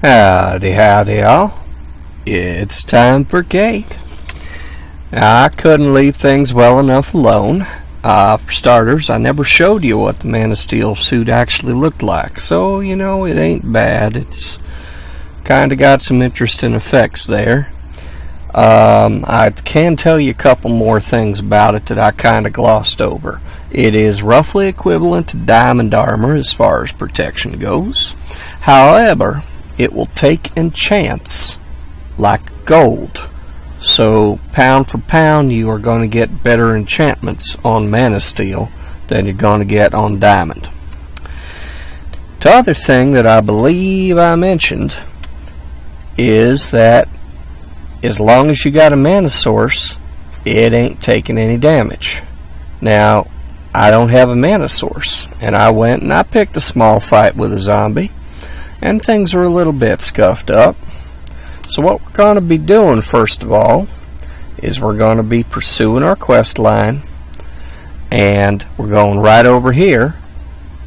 Howdy, howdy all. It's time for cake. Now, I couldn't leave things well enough alone. For starters, I never showed you what the Manasteel suit actually looked like, so, you know, it ain't bad. It's kinda got some interesting effects there. I can tell you a couple more things about it that I kinda glossed over. It is roughly equivalent to diamond armor as far as protection goes. However, it will take enchants like gold. So, pound for pound, you are going to get better enchantments on Manasteel than you're going to get on diamond. The other thing that I believe I mentioned is that as long as you got a mana source, it ain't taking any damage. Now, I don't have a mana source, and I went and I picked a small fight with a zombie, and things are a little bit scuffed up. So what we're going to be doing first of all is we're going to be pursuing our quest line, and we're going right over here,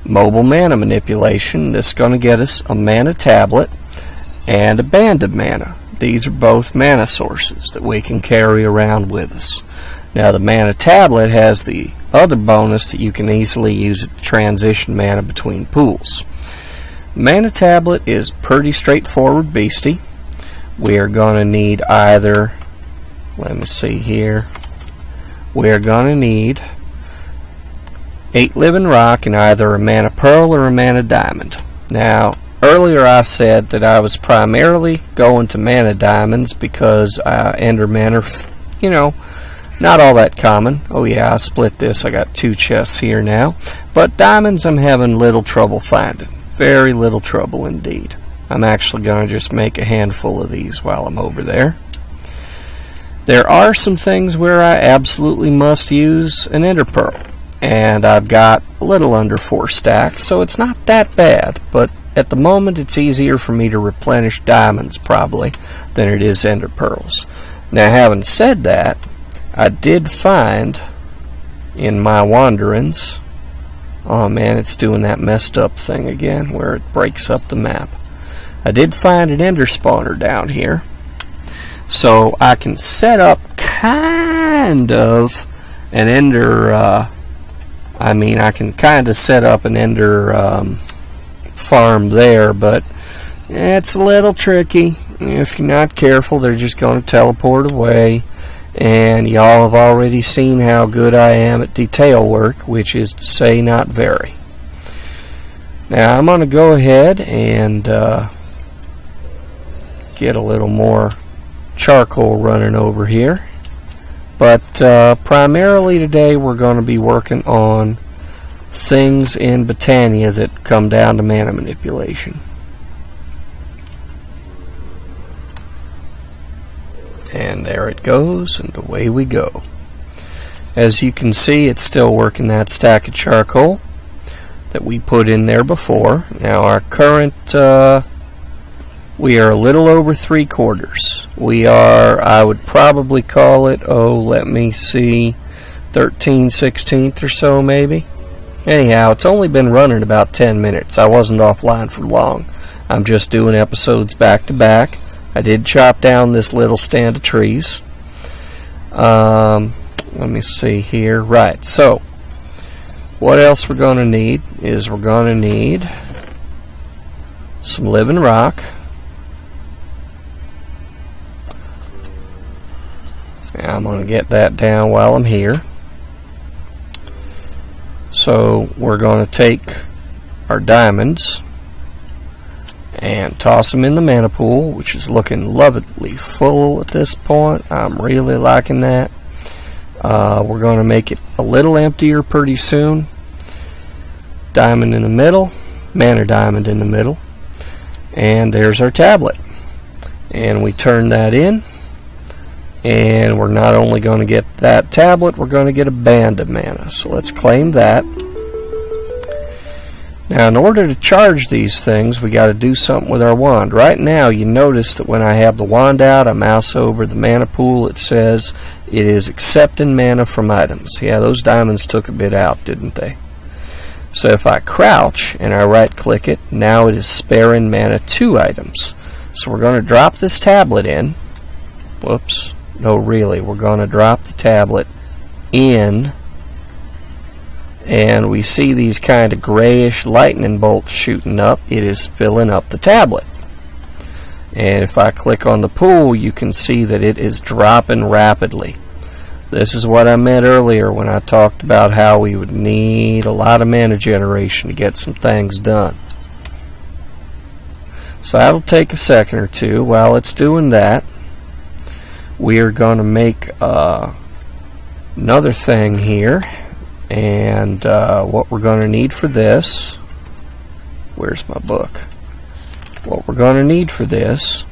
mobile mana manipulation. This is going to get us a mana tablet and a band of mana. These are both mana sources that we can carry around with us. Now the mana tablet has the other bonus that you can easily use it to transition mana between pools. Mana tablet is pretty straightforward beastie. We are going to need either, let me see here, we are going to need 8 living rock and either a mana pearl or a mana diamond. Now, earlier I said that I was primarily going to mana diamonds because ender mana, you know, not all that common. Oh yeah, I split this. I got 2 chests here now. But diamonds I'm having little trouble finding. Very little trouble indeed. I'm actually going to just make a handful of these while I'm over there. There are some things where I absolutely must use an ender pearl. And I've got a little under 4 stacks, so it's not that bad. But at the moment it's easier for me to replenish diamonds probably than it is ender pearls. Now having said that, I did find in my wanderings, oh man, it's doing that messed up thing again where it breaks up the map. I did find an ender spawner down here, so I can set up kind of an ender, I can kind of set up an ender farm there, but it's a little tricky. If you're not careful, they're just going to teleport away, and y'all have already seen how good I am at detail work, which is to say not very. Now I'm going to go ahead and get a little more charcoal running over here, but primarily today we're going to be working on things in Botania that come down to mana manipulation. And there it goes, and away we go. As you can see, it's still working that stack of charcoal that we put in there before. Now our current we are a little over 3/4. We are, I would probably call it, let me see, 13/16 or so maybe. Anyhow, it's only been running about 10 minutes. I wasn't offline for long. I'm just doing episodes back to back. I did chop down this little stand of trees. Let me see here. Right, so what else we're going to need is we're going to need some living rock. Now I'm going to get that down while I'm here. So we're going to take our diamonds and toss them in the mana pool, which is looking lovely full at this point. I'm really liking that. We're going to make it a little emptier pretty soon. Diamond in the middle, mana diamond in the middle, and there's our tablet. And we turn that in, and we're not only going to get that tablet, we're going to get a band of mana. So let's claim that. Now in order to charge these things, we got to do something with our wand. Right now you notice that when I have the wand out, I mouse over the mana pool, it says it is accepting mana from items. Yeah, those diamonds took a bit out, didn't they? So if I crouch and I right click it, now it is sparing mana to items. So we're going to drop this tablet in. Whoops. No, really. We're going to drop the tablet in. And we see these kind of grayish lightning bolts shooting up. It is filling up the tablet. And if I click on the pool, you can see that it is dropping rapidly. This is what I meant earlier when I talked about how we would need a lot of mana generation to get some things done. So that'll take a second or two. While it's doing that, we are going to make another thing here. And what we're going to need for this, where's my book? What we're going to need for this,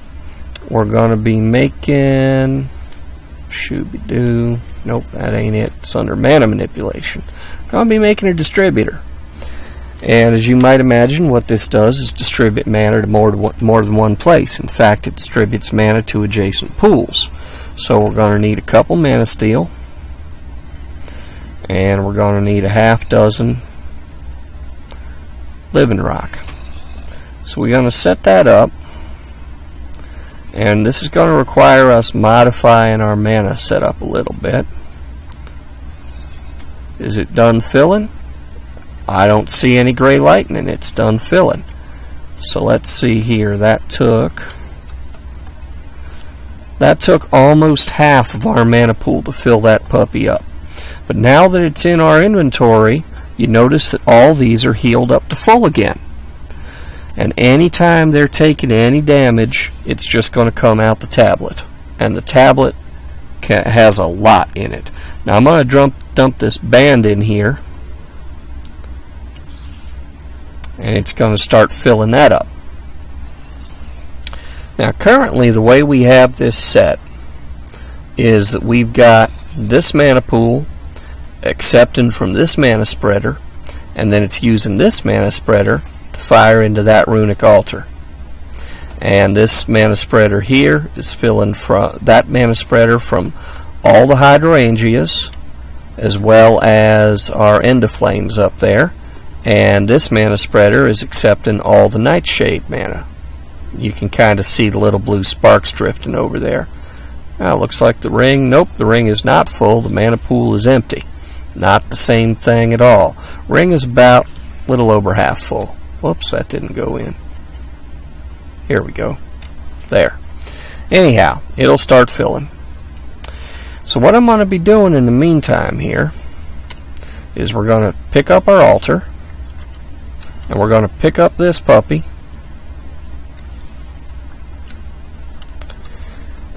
we're going to be making, shooby-doo, nope, that ain't it, it's under mana manipulation. Going to be making a distributor. And as you might imagine, what this does is distribute mana to more than one place. In fact, it distributes mana to adjacent pools. So we're going to need a couple Manasteel, and we're going to need a half dozen Living Rock. So we're going to set that up, and this is going to require us modifying our mana setup a little bit. Is it done filling? I don't see any gray lightning. It's done filling. So let's see here. That took almost half of our mana pool to fill that puppy up. But now that it's in our inventory, you notice that all these are healed up to full again. And anytime they're taking any damage, it's just going to come out the tablet. And the tablet has a lot in it. Now I'm going to dump this band in here, and it's going to start filling that up. Now currently the way we have this set is that we've got this mana pool accepting from this mana spreader, and then it's using this mana spreader to fire into that runic altar. And this mana spreader here is filling from that mana spreader from all the hydrangeas, as well as our end of flames up there. And this mana spreader is accepting all the nightshade mana. You can kind of see the little blue sparks drifting over there. Now it looks like the ring, nope, the ring is not full. The mana pool is empty. Not the same thing at all. Ring is about a little over half full. Whoops, that didn't go in. Here we go. There. Anyhow, it'll start filling. So what I'm going to be doing in the meantime here is we're going to pick up our altar, and we're going to pick up this puppy,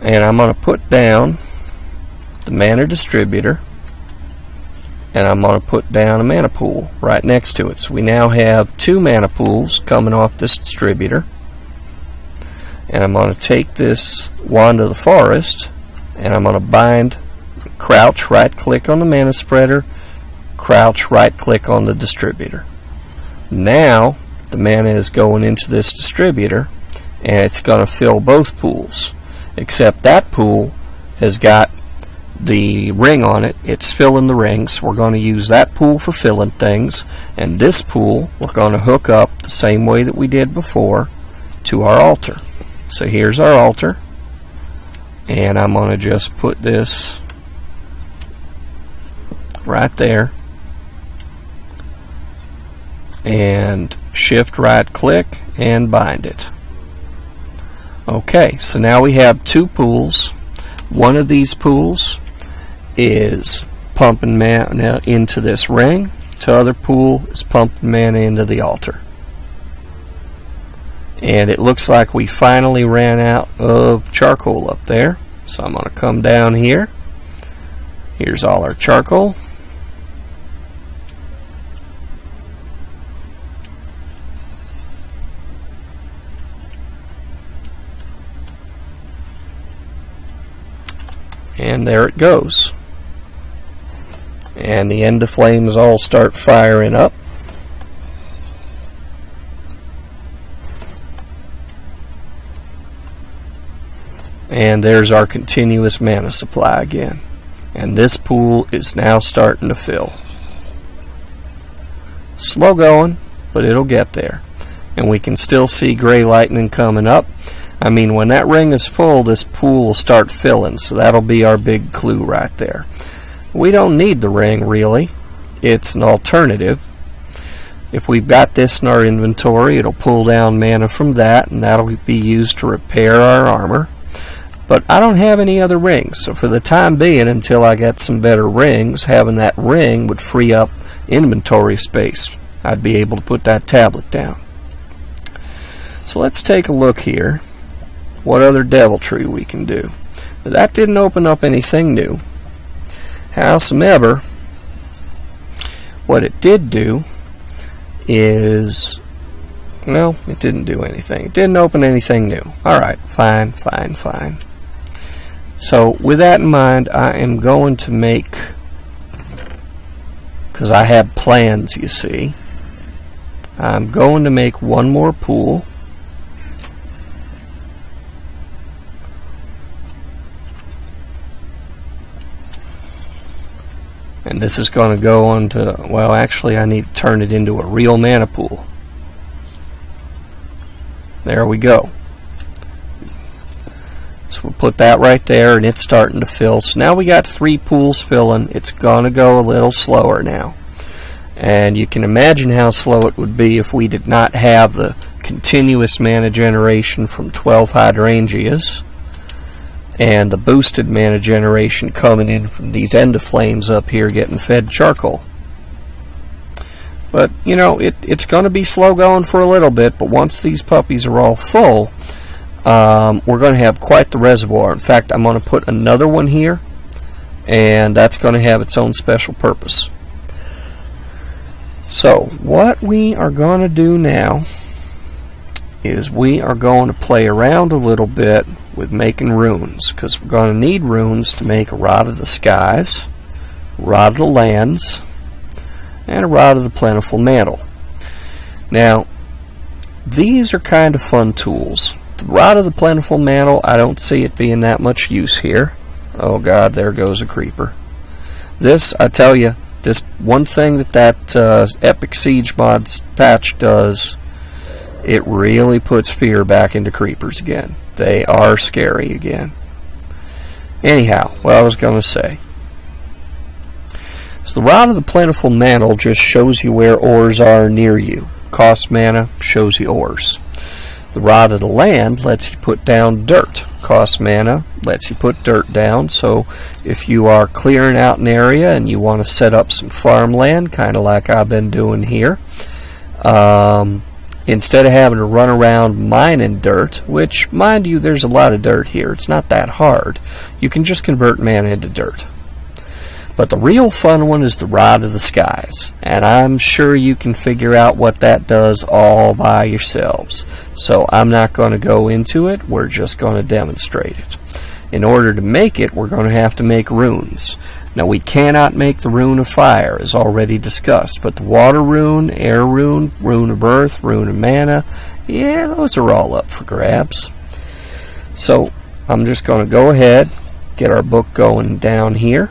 and I'm going to put down the mana distributor, and I'm going to put down a mana pool right next to it. So we now have two mana pools coming off this distributor. And I'm going to take this Wand of the Forest, and I'm going to bind, crouch, right click on the mana spreader, crouch, right click on the distributor. Now the mana is going into this distributor, and it's going to fill both pools, except that pool has got the ring on it. It's filling the ring, so we're going to use that pool for filling things, and this pool we're going to hook up the same way that we did before to our altar. So here's our altar, and I'm going to just put this right there, and shift right click and bind it. Okay, so now we have two pools. One of these pools is pumping mana into this ring. The other pool is pumping mana into the altar. And it looks like we finally ran out of charcoal up there. So I'm going to come down here. Here's all our charcoal. And there it goes. And the end of flames all start firing up. And there's our continuous mana supply again. And this pool is now starting to fill. Slow going, but it'll get there. And we can still see gray lightning coming up. I mean, when that ring is full, this pool will start filling, so that'll be our big clue right there. We don't need the ring, really. It's an alternative. If we've got this in our inventory, it'll pull down mana from that, and that'll be used to repair our armor. But I don't have any other rings, so for the time being, until I get some better rings, having that ring would free up inventory space. I'd be able to put that tablet down. So let's take a look here. What other deviltry we can do. That didn't open up anything new. Howsoever, what it did do is, no, it didn't do anything. It didn't open anything new. Alright, fine. So with that in mind, I am going to make, because I have plans, you see, I'm going to make one more pool. And this is going to go on to, well, actually I need to turn it into a real mana pool. There we go. So we'll put that right there, and it's starting to fill. So now we got 3 pools filling. It's going to go a little slower now. And you can imagine how slow it would be if we did not have the continuous mana generation from 12 hydrangeas and the boosted mana generation coming in from these endoflames up here getting fed charcoal. But, you know, it's going to be slow going for a little bit, but once these puppies are all full, we're going to have quite the reservoir. In fact, I'm going to put another one here, and that's going to have its own special purpose. So, what we are going to do now is we are going to play around a little bit with making runes, because we're going to need runes to make a Rod of the Skies, Rod of the Lands, and a Rod of the Plentiful Mantle. Now, these are kind of fun tools. The Rod of the Plentiful Mantle, I don't see it being that much use here. Oh god, there goes a creeper. This, I tell you, this one thing that Epic Siege Mods patch does, it really puts fear back into creepers again. They are scary again. Anyhow, what I was going to say. So the Rod of the Plentiful Mantle just shows you where ores are near you. Costs mana, shows you ores. The Rod of the Land lets you put down dirt. Costs mana, lets you put dirt down. So if you are clearing out an area and you want to set up some farmland, kind of like I've been doing here, instead of having to run around mining dirt, which, mind you, there's a lot of dirt here. It's not that hard. You can just convert mana into dirt. But the real fun one is the Rod of the Skies, and I'm sure you can figure out what that does all by yourselves. So I'm not going to go into it, we're just going to demonstrate it. In order to make it, we're going to have to make runes. Now we cannot make the Rune of Fire, as already discussed, but the Water Rune, Air Rune, Rune of Earth, Rune of Mana, yeah, those are all up for grabs. So I'm just going to go ahead, get our book going down here.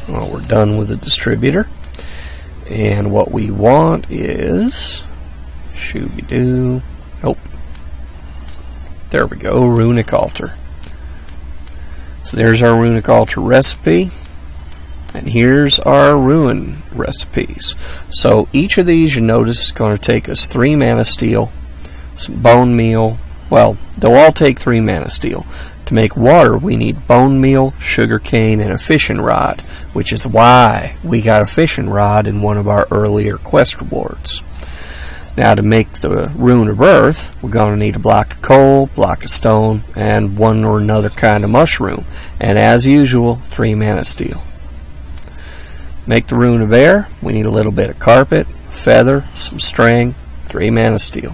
Well, we're done with the distributor, and what we want is, shooby-doo, nope, there we go, Runic Altar. So there's our Runic Altar recipe, and here's our rune recipes. So each of these, you notice, is going to take us 3 Manasteel, some bone meal. Well, they'll all take 3 Manasteel. To make water, we need bone meal, sugar cane, and a fishing rod, which is why we got a fishing rod in one of our earlier quest rewards. Now, to make the Rune of Earth, we're going to need a block of coal, block of stone, and one or another kind of mushroom. And as usual, 3 Manasteel. Make the Rune of Air, we need a little bit of carpet, feather, some string, 3 Manasteel.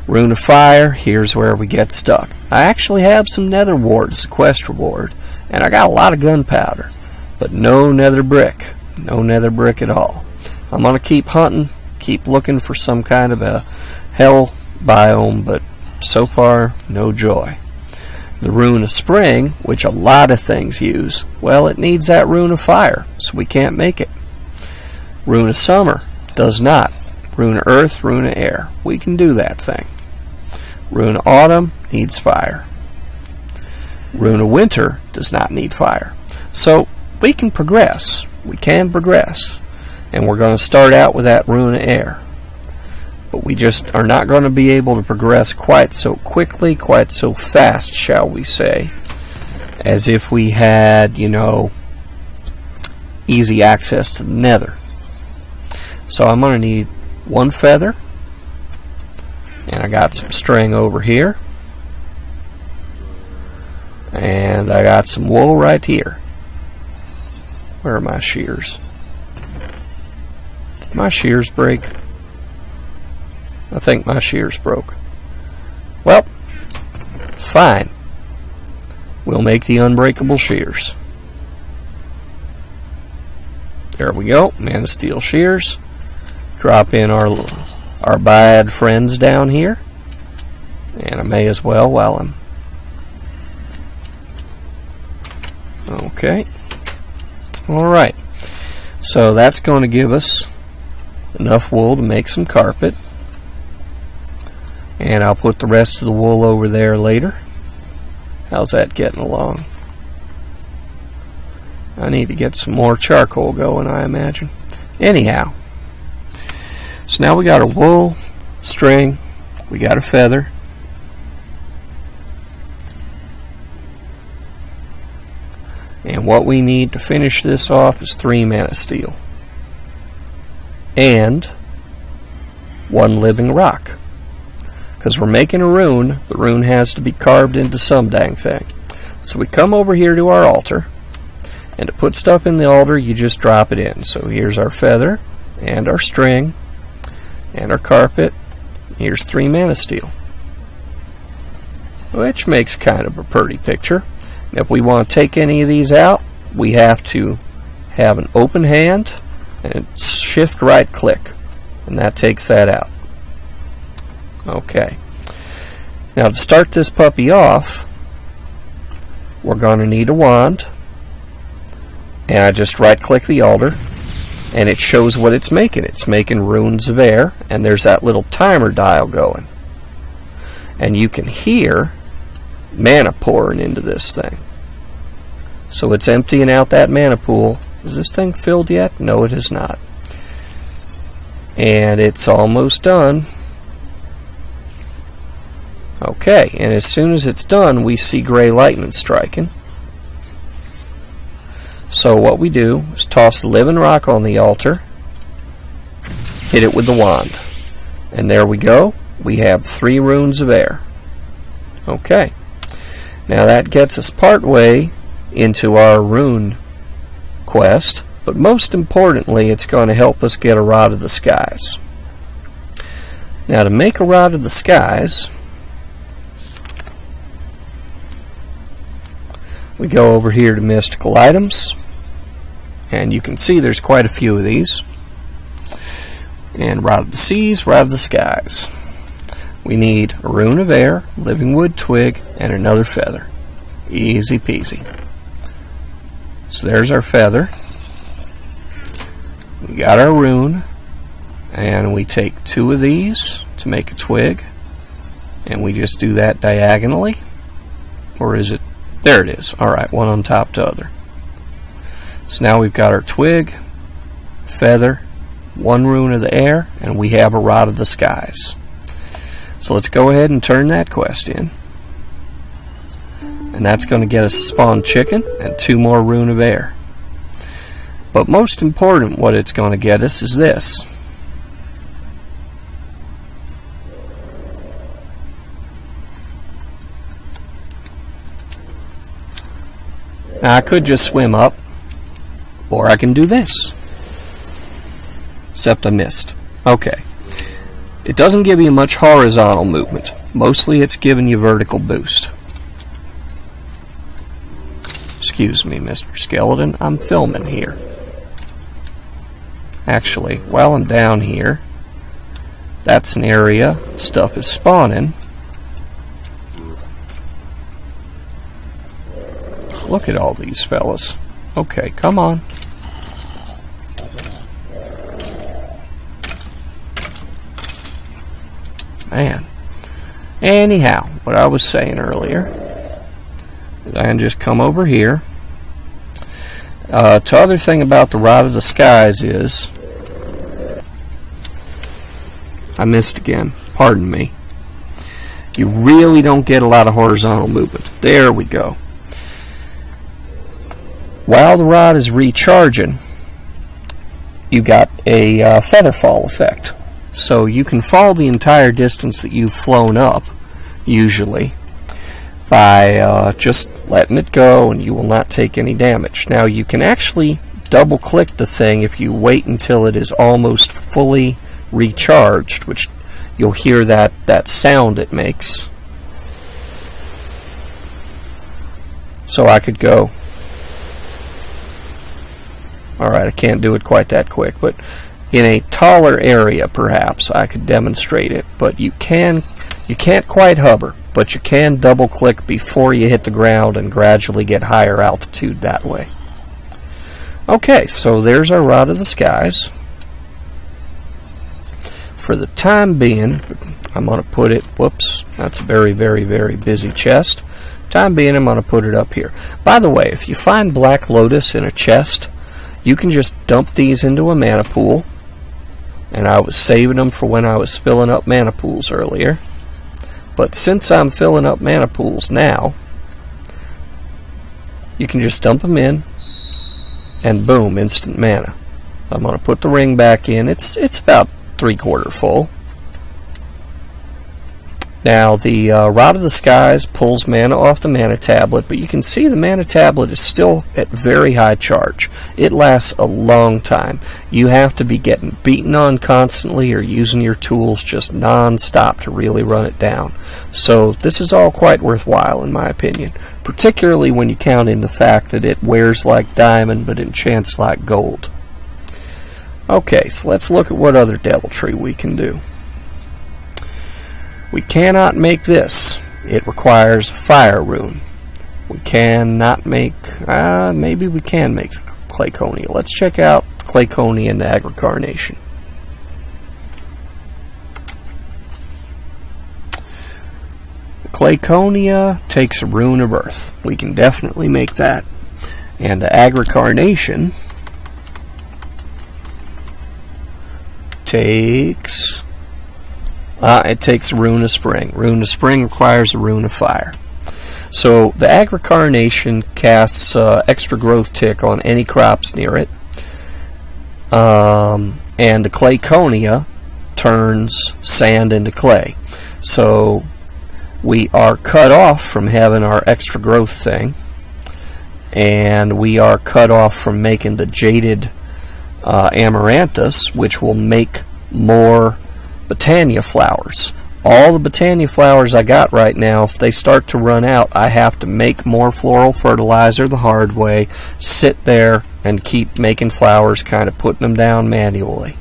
Rune of Fire, here's where we get stuck. I actually have some nether wart as a quest reward, and I got a lot of gunpowder, but no nether brick. No nether brick at all. I'm going to keep hunting, keep looking for some kind of a hell biome, but so far, no joy. The Rune of Spring, which a lot of things use, well, it needs that Rune of Fire, so we can't make it. Rune of Summer does not. Rune of Earth, Rune of Air. We can do that thing. Rune of Autumn needs fire. Rune of Winter does not need fire. So we can progress. We can progress. And we're going to start out with that Rune of Air. But we just are not going to be able to progress quite so quickly, quite so fast, shall we say, as if we had, you know, easy access to the Nether. So I'm going to need 1 feather, and I got some string over here, and I got some wool right here. Where are my shears? Did my shears break? I think my shears broke. Well, fine. We'll make the unbreakable shears. There we go. Manasteel shears. Drop in our bad friends down here. And I may as well while I'm... Okay. Alright. So that's going to give us enough wool to make some carpet. And I'll put the rest of the wool over there later. How's that getting along? I need to get some more charcoal going, I imagine. Anyhow. So now we got a wool, string, we got a feather. And what we need to finish this off is 3 Manasteel. And 1 living rock. Because we're making a rune, the rune has to be carved into some dang thing. So we come over here to our altar, and to put stuff in the altar, you just drop it in. So here's our feather, and our string, and our carpet. Here's 3 Manasteel, which makes kind of a pretty picture. And if we want to take any of these out, we have to have an open hand, and shift right click, and that takes that out. Okay. Now to start this puppy off, we're going to need a wand. And I just right click the altar, and it shows what it's making. It's making runes of air, and there's that little timer dial going. And you can hear mana pouring into this thing. So it's emptying out that mana pool. Is this thing filled yet? No, it is not. And it's almost done. Okay, and as soon as it's done, we see gray lightning striking. So what we do is toss the living rock on the altar, hit it with the wand, and there we go. We have 3 runes of air. Okay, now that gets us part way into our rune quest, but most importantly, it's going to help us get a Rod of the Skies. Now to make a Rod of the Skies, we go over here to mystical items, and you can see there's quite a few of these. And Rod of the Seas, Rod of the Skies. We need a rune of air, living wood twig, and another feather. Easy peasy. So there's our feather. We got our rune, and we take 2 of these to make a twig, and we just do that diagonally. Or is it? There it is. Alright, one on top to other. So now we've got our twig, feather, 1 rune of the air, and we have a Rod of the Skies. So let's go ahead and turn that quest in. And that's going to get us a spawned chicken and 2 more rune of air. But most important, what it's going to get us is this. Now, I could just swim up, or I can do this. Except I missed. Okay. It doesn't give you much horizontal movement. Mostly it's giving you vertical boost. Excuse me, Mr. Skeleton. I'm filming here. Actually, while I'm down here, that's an area stuff is spawning. Look at all these fellas. Okay, come on. Man. Anyhow, what I was saying earlier is I can just come over here. The other thing about the Rod of the Skies is, I missed again, pardon me. You really don't get a lot of horizontal movement. There we go. While the rod is recharging, you got a feather fall effect. So you can fall the entire distance that you've flown up, usually, by just letting it go, and you will not take any damage. Now, you can actually double-click the thing if you wait until it is almost fully recharged, which you'll hear that sound it makes. So I could go... Alright, I can't do it quite that quick, but in a taller area, perhaps, I could demonstrate it. But you can't quite hover, but you can double-click before you hit the ground and gradually get higher altitude that way. Okay, so there's our Rod of the Skies. For the time being, I'm going to put it... Whoops, that's a very, very, very busy chest. Time being, I'm going to put it up here. By the way, if you find Black Lotus in a chest, you can just dump these into a mana pool. And I was saving them for when I was filling up mana pools earlier. But since I'm filling up mana pools now, you can just dump them in, and boom, instant mana. I'm going to put the ring back in. It's about 3/4 full. Now, the Rod of the Skies pulls mana off the mana tablet, but you can see the mana tablet is still at very high charge. It lasts a long time. You have to be getting beaten on constantly or using your tools just non-stop to really run it down. So this is all quite worthwhile, in my opinion, particularly when you count in the fact that it wears like diamond but enchants like gold. Okay, so let's look at what other deviltry we can do. We cannot make this. It requires fire rune. We cannot make... maybe we can make the Clayconia. Let's check out the Clayconia and the Agricarnation. Clayconia takes a rune of earth. We can definitely make that. And the Agricarnation takes... it takes a Rune of Spring. Rune of Spring requires a Rune of Fire. So the Agricarnation casts extra growth tick on any crops near it. And the Clayconia turns sand into clay. So we are cut off from having our extra growth thing. And we are cut off from making the jaded Amaranthus, which will make more Botania flowers. All the Botania flowers I got right now, if they start to run out, I have to make more floral fertilizer the hard way, sit there and keep making flowers, kind of putting them down manually.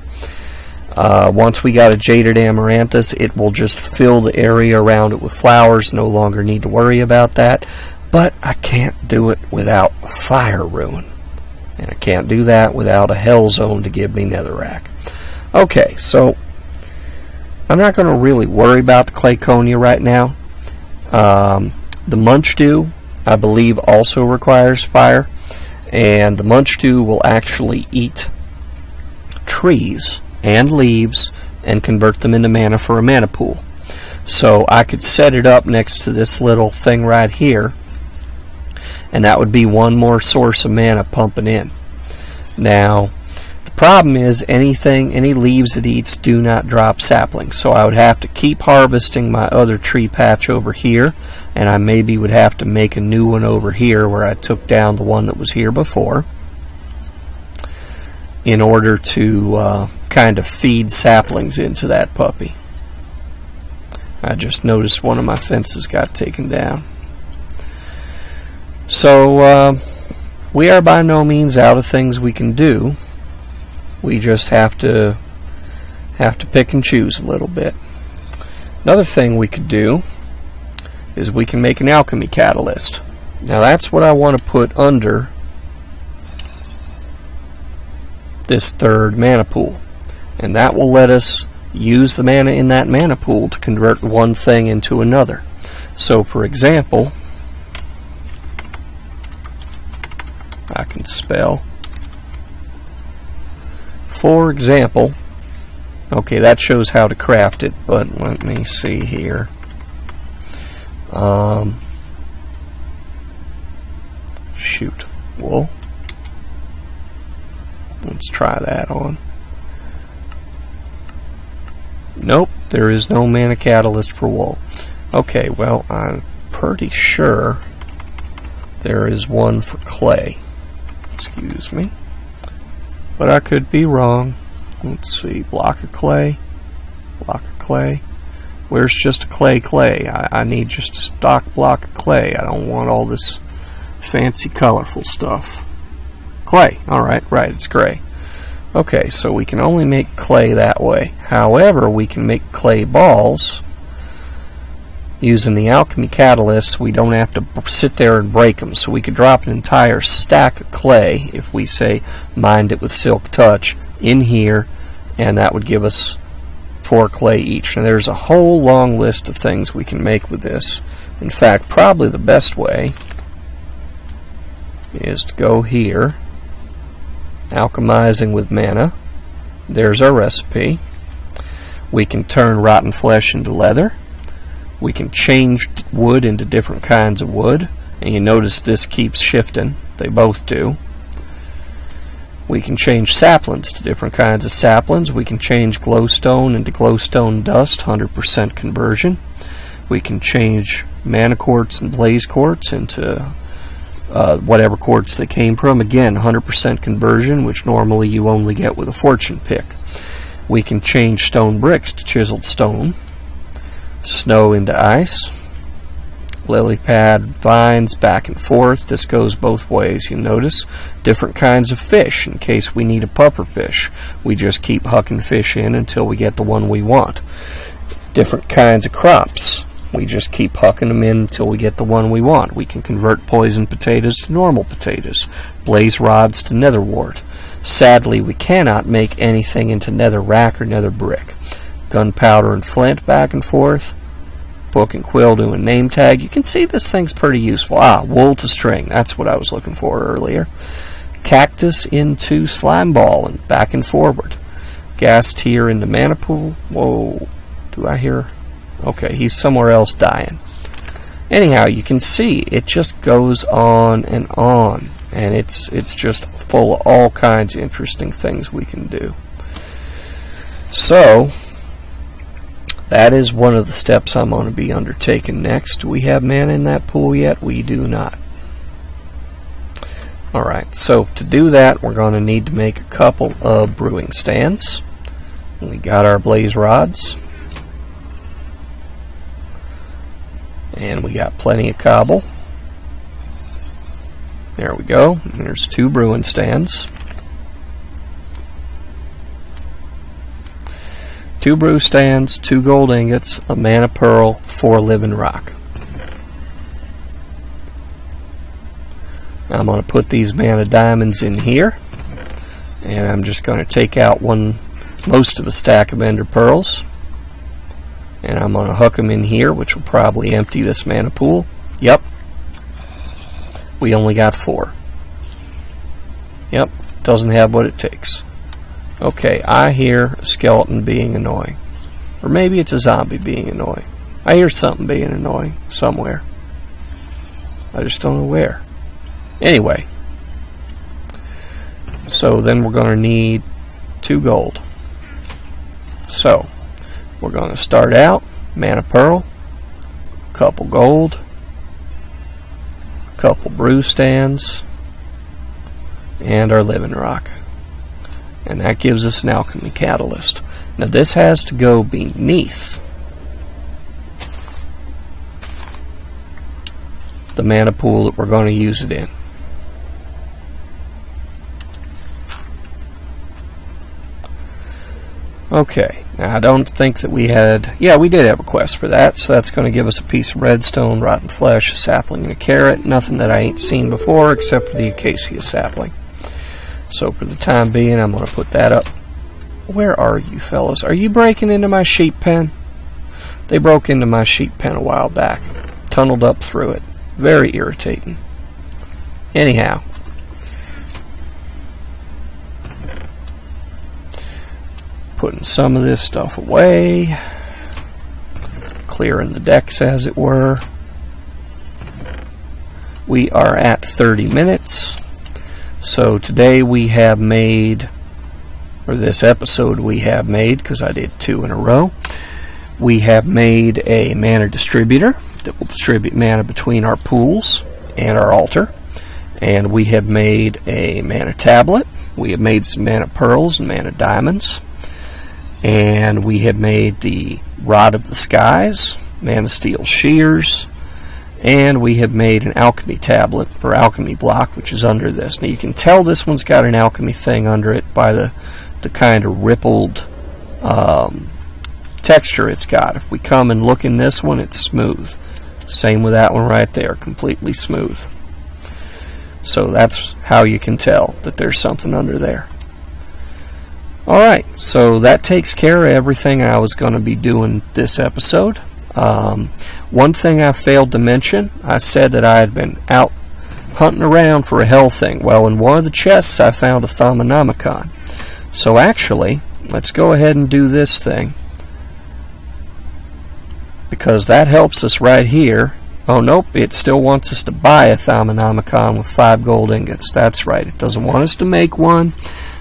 Once we got a jaded Amaranthus, it will just fill the area around it with flowers. No longer need to worry about that. But I can't do it without fire rune. And I can't do that without a hell zone to give me netherrack. Okay, so I'm not going to really worry about the Clayconia right now. The Munchdew, I believe, also requires fire. And the Munchdew will actually eat trees and leaves and convert them into mana for a mana pool. So I could set it up next to this little thing right here, and that would be one more source of mana pumping in. Now, the problem is any leaves it eats do not drop saplings, so I would have to keep harvesting my other tree patch over here, and I maybe would have to make a new one over here where I took down the one that was here before in order to kind of feed saplings into that puppy. I just noticed one of my fences got taken down. So we are by no means out of things we can do. We just have to pick and choose a little bit. Another thing we could do is we can make an alchemy catalyst. Now that's what I want to put under this third mana pool, and that will let us use the mana in that mana pool to convert one thing into another. So for example, I can spell. For example, okay, that shows how to craft it, but let me see here. Shoot, wool. Let's try that on. Nope, there is no mana catalyst for wool. Okay, well, I'm pretty sure there is one for clay. Excuse me. But I could be wrong. Let's see, block of clay. Block of clay. Where's just a clay? I need just a stock block of clay. I don't want all this fancy colorful stuff. Clay, alright, right, it's gray. Okay, so we can only make clay that way. However, we can make clay balls using the alchemy catalysts. We don't have to sit there and break them. So we could drop an entire stack of clay, if we say mined it with silk touch, in here, and that would give us 4 clay each. And there's a whole long list of things we can make with this. In fact, probably the best way is to go here, alchemizing with mana. There's our recipe. We can turn rotten flesh into leather. We can change wood into different kinds of wood, and you notice this keeps shifting. They both do. We can change saplings to different kinds of saplings. We can change glowstone into glowstone dust, 100% conversion. We can change mana quartz and blaze quartz into whatever quartz they came from. Again, 100% conversion, which normally you only get with a fortune pick. We can change stone bricks to chiseled stone, snow into ice, lily pad vines back and forth. This goes both ways. You notice different kinds of fish. In case we need a puffer fish, we just keep hucking fish in until we get the one we want. Different kinds of crops, we just keep hucking them in until we get the one we want. We can convert poison potatoes to normal potatoes, blaze rods to nether wart. Sadly, we cannot make anything into nether rack or nether brick. Gunpowder and flint back and forth. Book and quill doing name tag. You can see this thing's pretty useful. Wool to string. That's what I was looking for earlier. Cactus into slime ball and back and forward. Gas tier into mana pool. Whoa. Do I hear? Okay, he's somewhere else dying. Anyhow, you can see it just goes on and on. And it's just full of all kinds of interesting things we can do. So, that is one of the steps I'm going to be undertaking next. Do we have mana in that pool yet? We do not. Alright, so to do that, we're going to need to make a couple of brewing stands. We got our blaze rods. And we got plenty of cobble. There we go. There's 2 brewing stands. 2 brew stands, 2 gold ingots, a mana pearl, 4 living rock. I'm going to put these mana diamonds in here, and I'm just going to take out most of a stack of ender pearls, and I'm going to hook them in here, which will probably empty this mana pool. Yep, we only got 4. Yep, doesn't have what it takes. Okay, I hear a skeleton being annoying. Or maybe it's a zombie being annoying. I hear something being annoying somewhere. I just don't know where. Anyway. So then we're going to need 2 gold. So, we're going to start out, mana pearl, couple gold, couple brew stands, and our living rock. And that gives us an alchemy catalyst. Now this has to go beneath the mana pool that we're going to use it in. Okay, now I don't think that we had... Yeah, we did have a quest for that, so that's going to give us a piece of redstone, rotten flesh, a sapling, and a carrot. Nothing that I ain't seen before except the acacia sapling. So for the time being, I'm going to put that up Where are you fellas? Are you breaking into my sheep pen? They broke into my sheep pen a while back. Tunneled up through it. Very irritating. Anyhow. Putting some of this stuff away. Clearing the decks, as it were. We are at 30 minutes. So today we have made, or this episode we have made, because I did 2 in a row, we have made a mana distributor that will distribute mana between our pools and our altar. And we have made a mana tablet. We have made some mana pearls and mana diamonds. And we have made the Rod of the Skies, Manasteel Shears, and we have made an alchemy tablet, or alchemy block, which is under this. Now you can tell this one's got an alchemy thing under it by the kind of rippled texture it's got. If we come and look in this one, it's smooth. Same with that one right there, completely smooth. So that's how you can tell that there's something under there. Alright, so that takes care of everything I was going to be doing this episode. One thing I failed to mention, I said that I had been out hunting around for a hell thing. Well, in one of the chests I found a Thaumonomicon. So actually, let's go ahead and do this thing, because that helps us right here. Oh nope, it still wants us to buy a Thaumonomicon with 5 gold ingots. That's right, it doesn't want us to make one.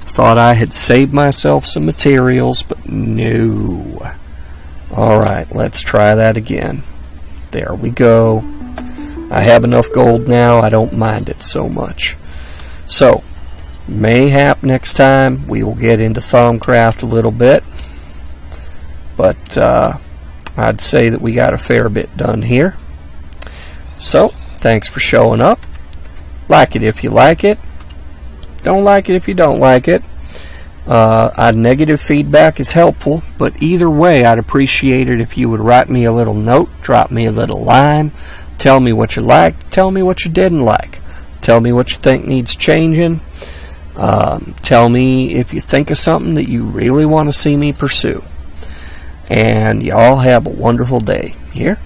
Thought I had saved myself some materials, but no. Alright, let's try that again. There we go. I have enough gold now, I don't mind it so much. So, mayhap next time we will get into Thaumcraft a little bit. But I'd say that we got a fair bit done here. So, thanks for showing up. Like it if you like it. Don't like it if you don't like it. Negative feedback is helpful, but either way, I'd appreciate it if you would write me a little note, drop me a little line, tell me what you liked, tell me what you didn't like, tell me what you think needs changing, tell me if you think of something that you really want to see me pursue. And y'all have a wonderful day. Here.